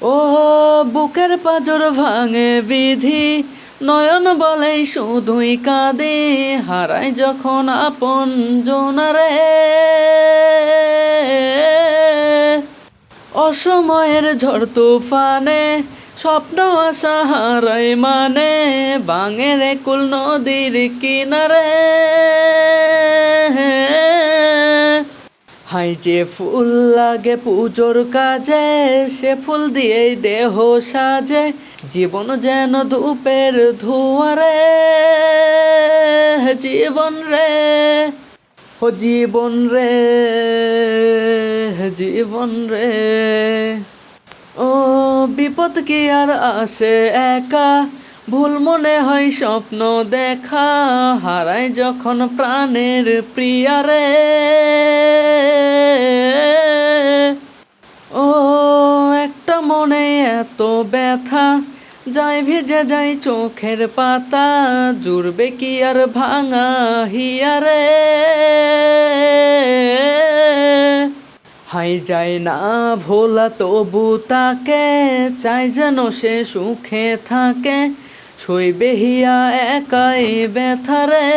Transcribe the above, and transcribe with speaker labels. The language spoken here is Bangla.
Speaker 1: ও বুকের পাঁজর ভাঙে বিধি, নয়ন বলে শুধুই কাঁদে, হারায় যখন আপন জনারে। অসময়ের ঝড় তুফানে স্বপ্ন আশা হারাই মানে, বাঙের কুল নদীর কিনারে। হাই যে ফুল লাগে পুজোর কাজে, সে ফুল দিয়েই দেহ সাজে, জীবন যেন ধূপের ধোঁয়ারে। জীবন রে, ও জীবন রে, জীবন রে। ও বিপদ কি আর আসে একা, ভুল মনে হয় স্বপ্ন দেখা, হারায় যখন প্রাণের প্রিয়ারে। ও একটা মনে এত ব্যথা, যায় ভিজে যায় চোখের পাতা, জুড়বে কি আর ভাঙা হিয়ারে। হাই যায় না ভোলা তবু তাকে, চাই যেন সে সুখে থাকে, সইবে হিয়া একাই ব্যথারে।